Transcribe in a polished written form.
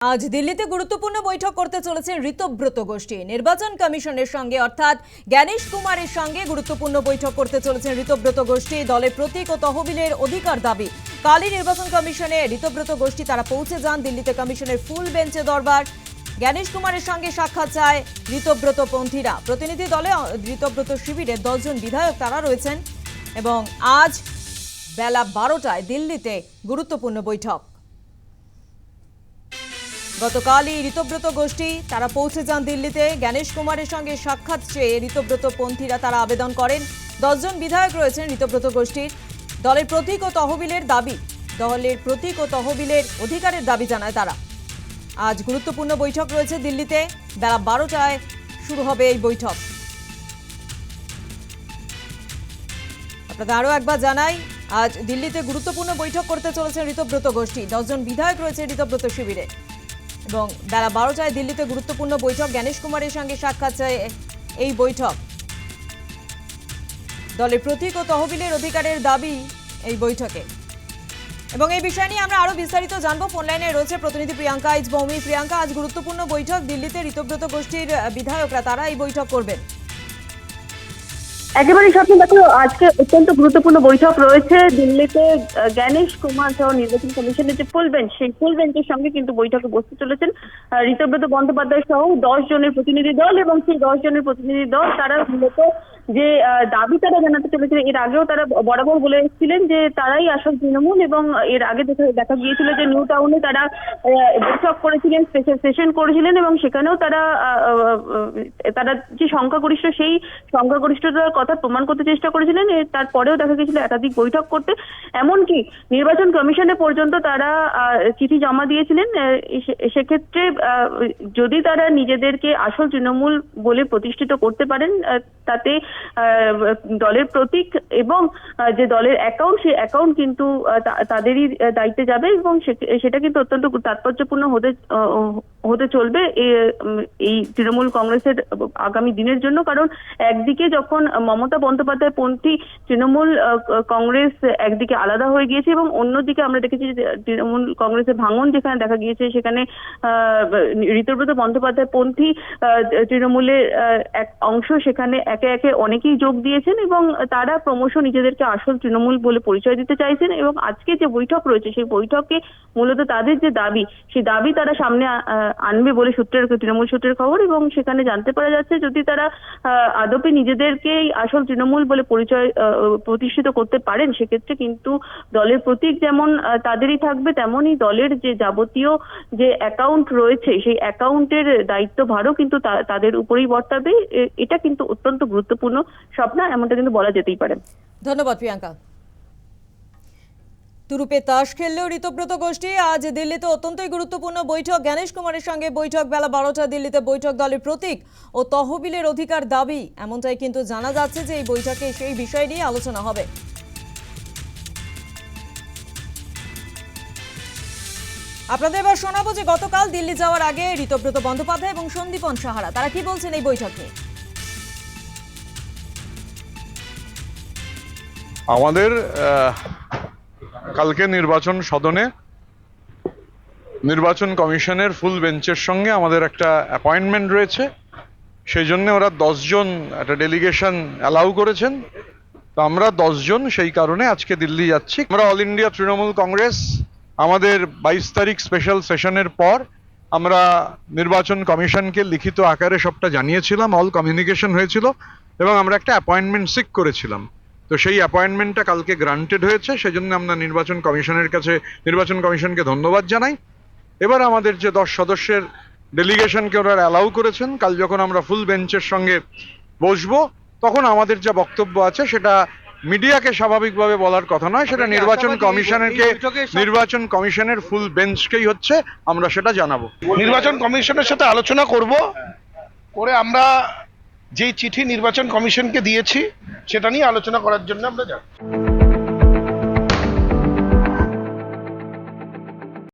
আজ দিল্লিতে গুরুত্বপূর্ণ বৈঠক করতে চলেছেন ঋতব্রত গোষ্ঠী। নির্বাচন কমিশনের সঙ্গে অর্থাৎ জ্ঞানেশ কুমারের সঙ্গে গুরুত্বপূর্ণ বৈঠক করতে চলেছেন ঋতব্রত গোষ্ঠী। দলের প্রতীক ও তহবিলের অধিকার দাবি। কালই নির্বাচন কমিশনে ঋতব্রত গোষ্ঠী তারা পৌঁছে যান। দিল্লিতে কমিশনের ফুল বেঞ্চে দরবার। জ্ঞানেশ কুমারের সঙ্গে সাক্ষাৎ চায় ঋতব্রত পন্থীরা। প্রতিনিধি দলে ঋতব্রত শিবিরে 10 জন বিধায়ক তারা রয়েছেন এবং আজ বেলা 12টায় দিল্লিতে গুরুত্বপূর্ণ বৈঠক। গতকালই ঋতব্রত গোষ্ঠী তারা পৌঁছে যান দিল্লিতে। জ্ঞানেশ কুমারের সঙ্গে সাক্ষাৎ চেয়ে ঋতব্রত পন্থীরা তারা আবেদন করেন। 10 জন বিধায়ক রয়েছেন ঋতব্রত গোষ্ঠীর। দলের প্রতীক ও তহবিলের দাবি, দলের প্রতীক ও তহবিলের অধিকারের দাবি জানায় তারা। আজ গুরুত্বপূর্ণ বৈঠক রয়েছে দিল্লিতে। বেলা 12টায় শুরু হবে এই বৈঠক। আপনাদের আরও একবার জানাই, আজ দিল্লিতে গুরুত্বপূর্ণ বৈঠক করতে চলেছেন ঋতব্রত গোষ্ঠী। 10 জন বিধায়ক রয়েছে ঋতব্রত শিবিরে এবং বেলা 12টায় দিল্লিতে গুরুত্বপূর্ণ বৈঠক। জ্ঞানেশ কুমারের সঙ্গে সাক্ষাৎ চায় এই বৈঠক। দলের প্রতীক ও তহবিলের অধিকারের দাবি এই বৈঠকে। এবং এই বিষয় নিয়ে আমরা আরো বিস্তারিত জানবো। ফোন লাইনে রয়েছে প্রতিনিধি প্রিয়াঙ্কা ইজ ভৌমি। প্রিয়াঙ্কা, আজ গুরুত্বপূর্ণ বৈঠক দিল্লিতে, ঋতব্রত গোষ্ঠীর বিধায়করা তারা এই বৈঠক করবেন। একেবারে স্বপ্ন, দেখো আজকে অত্যন্ত গুরুত্বপূর্ণ বৈঠক রয়েছে দিল্লিতে। জ্ঞানেশ কুমার সহ নির্বাচন কমিশনের যে ফুল বেঞ্চ, সেই ফুল বেঞ্চের সঙ্গে কিন্তু বৈঠকে বসতে চলেছেন ঋতব্রত বন্দ্যোপাধ্যায় সহ 10 জনের প্রতিনিধি দল। এবং সেই 10 জনের প্রতিনিধি দল তারা মূলত যে দাবি তারা জানাতে চলেছিল, এর আগেও তারা বরাবর বলে এসেছিলেন যে তারাই আসল তৃণমূল। এবং এর আগে দেখা গিয়েছিল যে নিউ টাউনে তারা বৈঠক করেছিলেন, স্পেশাল সেশন করেছিলেন এবং সেখানেও তারা যে সংখ্যাগরিষ্ঠ, সেই সংখ্যাগরিষ্ঠতার কথা প্রমাণ করতে চেষ্টা করেছিলেন। তারপরেও দেখা গেছিল একাধিক বৈঠক করতে, এমনকি নির্বাচন কমিশনে পর্যন্ত তারা চিঠি জমা দিয়েছিলেন। সেক্ষেত্রে যদি তারা নিজেদেরকে আসল তৃণমূল বলে প্রতিষ্ঠিত করতে পারেন, তাতে দলের প্রতীক এবং যে দলের অ্যাকাউন্ট, সেই অ্যাকাউন্ট কিন্তু তাদেরই দায়িত্বে যাবে এবং সেটা কিন্তু অত্যন্ত তাৎপর্যপূর্ণ হতে চলবে এই তৃণমূল কংগ্রেসের আগামী দিনের জন্য। কারণ একদিকে যখন মমতা বন্দ্যোপাধ্যায় পন্থী তৃণমূল কংগ্রেস একদিকে আলাদা হয়ে গিয়েছে এবং অন্যদিকে আমরা দেখেছি যে তৃণমূল কংগ্রেসের ভাঙন যেখানে দেখা গিয়েছে, সেখানে ঋতব্রত বন্দ্যোপাধ্যায় পন্থী তৃণমূলের এক অংশ সেখানে একে একে অনেকেই যোগ দিয়েছেন এবং তারা ক্রমশ নিজেদেরকে আসল তৃণমূল বলে পরিচয় দিতে চাইছেন। এবং আজকে যে বৈঠক রয়েছে, সেই বৈঠকে মূলত তাদের যে দাবি, সেই দাবি তারা সামনে আনবে বলে তৃণমূল সূত্রের খবর। এবং সেখানে জানতে পারা যাচ্ছে, যদি তারা আদপে নিজেদেরকেই আসল তৃণমূল বলে প্রতিষ্ঠিত করতে পারেন, সেক্ষেত্রে কিন্তু দলের প্রতীক যেমন তাদেরই থাকবে, তেমনই দলের যে যাবতীয় যে অ্যাকাউন্ট রয়েছে, সেই অ্যাকাউন্টের দায়িত্বভারও কিন্তু তাদের উপরেই বর্তাবে। এটা কিন্তু অত্যন্ত গুরুত্বপূর্ণ স্বপ্ন, এমনটা কিন্তু বলা যেতেই পারে। ধন্যবাদ প্রিয়াঙ্কা। তুরুপে তাস খেললেও ঋতব্রত গোষ্ঠী। আজ দিল্লিতে অত্যন্তই গুরুত্বপূর্ণ বৈঠক। জ্ঞানেশ কুমারের সঙ্গে বৈঠক বেলা 12টা দিল্লিতে বৈঠক। দলের প্রতীক ও তহবিলের অধিকার দাবি, এমনটাই কিন্তু জানা যাচ্ছে যে এই বৈঠকে সেই বিষয় নিয়ে আলোচনা হবে। আপনাদের এবার শোনাবো যে গতকাল দিল্লি যাওয়ার আগে ঋতব্রত বন্দ্যোপাধ্যায় এবং সন্দীপন সাহারা তারা কি বলছেন এই বৈঠক নিয়ে। আমাদের কালকে নির্বাচন সদনে নির্বাচন কমিশনের ফুল বেঞ্চের সঙ্গে আমাদের একটা অ্যাপয়েন্টমেন্ট রয়েছে। সেই জন্য ওরা 10 জন একটা ডেলিগেশন অ্যালাউ করেছেন। তো আমরা 10 জন সেই কারণে আজকে দিল্লি যাচ্ছি। আমরা অল ইন্ডিয়া তৃণমূল কংগ্রেস আমাদের 22 তারিখ স্পেশাল সেশনের পর আমরা নির্বাচন কমিশনকে লিখিত আকারে সবটা জানিয়েছিলাম, অল কমিউনিকেশন হয়েছিল এবং আমরা একটা অ্যাপয়েন্টমেন্ট সিক করেছিলাম। তো সেই অ্যাপয়েন্টমেন্টটা কালকে গ্রান্টেড হয়েছে, সেজন্য আমরা নির্বাচন কমিশনকে ধন্যবাদ জানাই। এবার আমাদের যে 10 সদস্যের ডেলিগেশনকে ওরা অ্যালাউ করেছেন, কাল যখন আমরা ফুল বেঞ্চের সঙ্গে বসবো, তখন আমাদের যা বক্তব্য আছে সেটা মিডিয়াকে স্বাভাবিকভাবে বলার কথা নয়, সেটা নির্বাচন কমিশনের ফুল বেঞ্চকেই হচ্ছে আমরা সেটা জানাবো। নির্বাচন কমিশনের সাথে আলোচনা করে আমরা যেই চিঠি নির্বাচন কমিশনকে দিয়েছি সেটা নিয়ে আলোচনা করার জন্য আমরা যাচ্ছি।